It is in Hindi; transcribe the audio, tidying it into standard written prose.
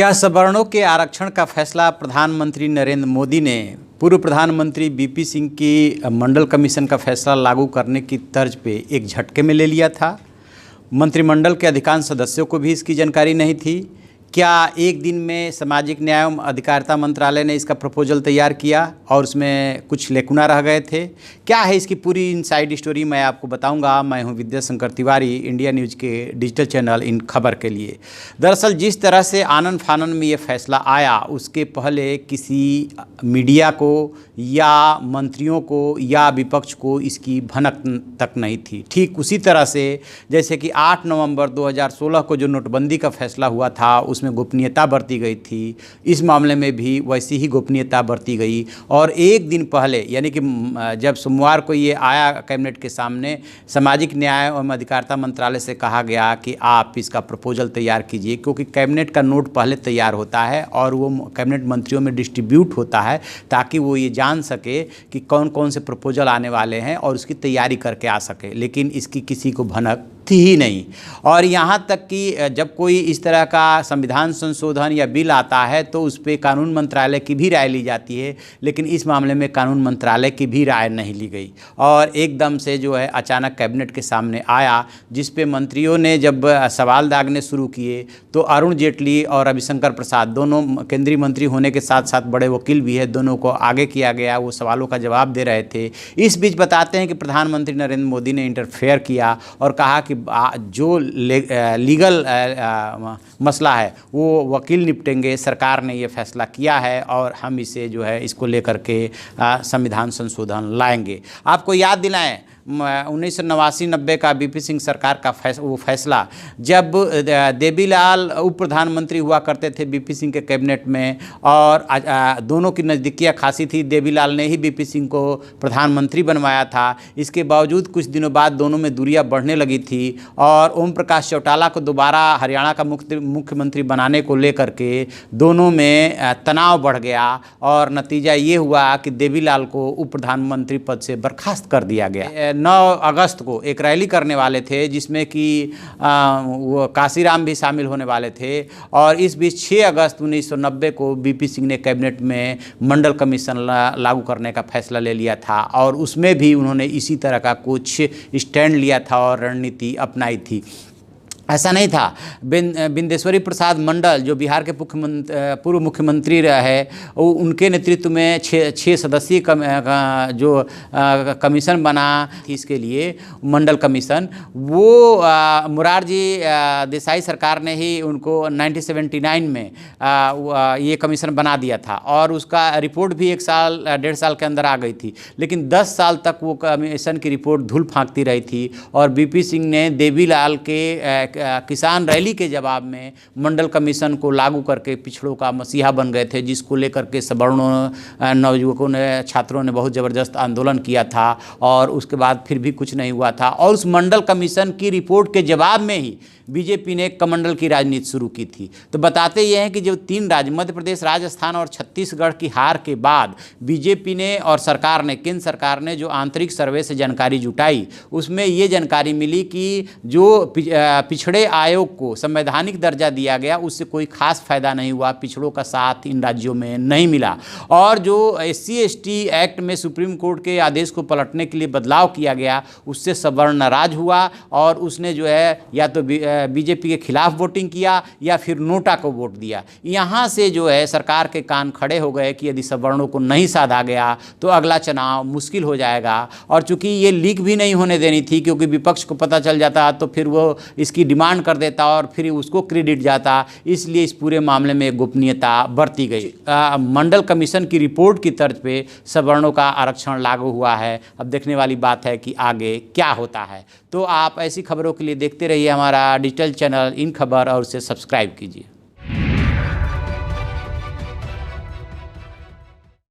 क्या सवर्णों के आरक्षण का फैसला प्रधानमंत्री नरेंद्र मोदी ने पूर्व प्रधानमंत्री बीपी सिंह की मंडल कमीशन का फैसला लागू करने की तर्ज पे एक झटके में ले लिया था? मंत्रिमंडल के अधिकांश सदस्यों को भी इसकी जानकारी नहीं थी। क्या एक दिन में सामाजिक न्याय एवं अधिकारिता मंत्रालय ने इसका प्रपोजल तैयार किया और उसमें कुछ लेकुना रह गए थे? क्या है इसकी पूरी इनसाइड स्टोरी, मैं आपको बताऊंगा। मैं हूं विद्याशंकर तिवारी, इंडिया न्यूज़ के डिजिटल चैनल इन खबर के लिए। दरअसल जिस तरह से आनन फानन में ये फैसला आया, उसके पहले किसी मीडिया को या मंत्रियों को या विपक्ष को इसकी भनक तक नहीं थी। ठीक उसी तरह से जैसे कि 8 नवंबर 2016 को जो नोटबंदी का फैसला हुआ था, उसमें गोपनीयता बरती गई थी, इस मामले में भी वैसी ही गोपनीयता बरती गई। और एक दिन पहले यानी कि जब सोमवार को ये आया कैबिनेट के सामने, सामाजिक न्याय एवं अधिकारिता मंत्रालय से कहा गया कि आप इसका प्रपोजल तैयार कीजिए, क्योंकि कैबिनेट का नोट पहले तैयार होता है और वो कैबिनेट मंत्रियों में डिस्ट्रीब्यूट होता है ताकि वो ये जान सके कि कौन कौन से प्रपोजल आने वाले हैं और उसकी तैयारी करके आ सके। लेकिन इसकी किसी को भनक थी ही नहीं। और यहाँ तक कि जब कोई इस तरह का संविधान संशोधन या बिल आता है तो उस पर कानून मंत्रालय की भी राय ली जाती है, लेकिन इस मामले में कानून मंत्रालय की भी राय नहीं ली गई और एकदम से जो है अचानक कैबिनेट के सामने आया, जिस पे मंत्रियों ने जब सवाल दागने शुरू किए तो अरुण जेटली और रविशंकर प्रसाद, दोनों केंद्रीय मंत्री होने के साथ साथ बड़े वकील भी है, दोनों को आगे किया गया, वो सवालों का जवाब दे रहे थे। इस बीच बताते हैं कि प्रधानमंत्री नरेंद्र मोदी ने इंटरफेयर किया और कहा कि जो लीगल मसला है वो वकील निपटेंगे, सरकार ने ये फैसला किया है और हम इसे जो है इसको लेकर के संविधान संशोधन लाएंगे। आपको याद दिलाएं 1989-90 का बीपी सिंह सरकार का वो फैसला, जब देवीलाल उप प्रधानमंत्री हुआ करते थे बीपी सिंह के कैबिनेट में और दोनों की नज़दीकियाँ खासी थी। देवीलाल ने ही बीपी सिंह को प्रधानमंत्री बनवाया था। इसके बावजूद कुछ दिनों बाद दोनों में दूरियां बढ़ने लगी थी और ओम प्रकाश चौटाला को दोबारा हरियाणा का मुख्यमंत्री बनाने को लेकर के दोनों में तनाव बढ़ गया और नतीजा ये हुआ कि देवीलाल को उप प्रधानमंत्री पद से बर्खास्त कर दिया गया। 9 अगस्त को एक रैली करने वाले थे जिसमें कि वो काशीराम भी शामिल होने वाले थे और इस बीच 6 अगस्त 1990 को बीपी सिंह ने कैबिनेट में मंडल कमीशन लागू करने का फैसला ले लिया था और उसमें भी उन्होंने इसी तरह का कुछ स्टैंड लिया था और रणनीति अपनाई थी। ऐसा नहीं था। बिंदेश्वरी प्रसाद मंडल जो बिहार के पूर्व मुख्यमंत्री रहे, उनके नेतृत्व में 6 सदस्यीय जो कमीशन बना थी इसके लिए मंडल कमीशन, वो मोरारजी देसाई सरकार ने ही उनको 1979 में ये कमीशन बना दिया था और उसका रिपोर्ट भी 1-1.5 साल के अंदर आ गई थी। लेकिन 10 साल तक वो कमीशन की रिपोर्ट धूल फांकती रही थी और बीपी सिंह ने देवीलाल के किसान रैली के जवाब में मंडल कमीशन को लागू करके पिछड़ों का मसीहा बन गए थे, जिसको लेकर के सवर्णों नवयुवकों ने, छात्रों ने बहुत ज़बरदस्त आंदोलन किया था और उसके बाद फिर भी कुछ नहीं हुआ था। और उस मंडल कमीशन की रिपोर्ट के जवाब में ही बीजेपी ने कमंडल की राजनीति शुरू की थी। तो बताते ये हैं कि जो 3 राज्य मध्य प्रदेश, राजस्थान और छत्तीसगढ़ की हार के बाद बीजेपी ने और सरकार ने, केंद्र सरकार ने जो आंतरिक सर्वे से जानकारी जुटाई, उसमें ये जानकारी मिली कि जो पिछड़े आयोग को संवैधानिक दर्जा दिया गया उससे कोई खास फायदा नहीं हुआ, पिछड़ों का साथ इन राज्यों में नहीं मिला। और जो SC/ST एक्ट में सुप्रीम कोर्ट के आदेश को पलटने के लिए बदलाव किया गया, उससे सवर्ण नाराज हुआ और उसने जो है या तो बीजेपी के खिलाफ वोटिंग किया या फिर नोटा को वोट दिया। यहाँ से जो है सरकार के कान खड़े हो गए कि यदि सवर्णों को नहीं साधा गया तो अगला चुनाव मुश्किल हो जाएगा। और चूंकि ये लीक भी नहीं होने देनी थी, क्योंकि विपक्ष को पता चल जाता तो फिर वो इसकी डिमांड कर देता और फिर उसको क्रेडिट जाता, इसलिए इस पूरे मामले में गोपनीयता बरती गई। मंडल कमीशन की रिपोर्ट की तर्ज पे सवर्णों का आरक्षण लागू हुआ है। अब देखने वाली बात है कि आगे क्या होता है। तो आप ऐसी खबरों के लिए देखते रहिए हमारा डिजिटल चैनल इन खबर और उसे सब्सक्राइब कीजिए।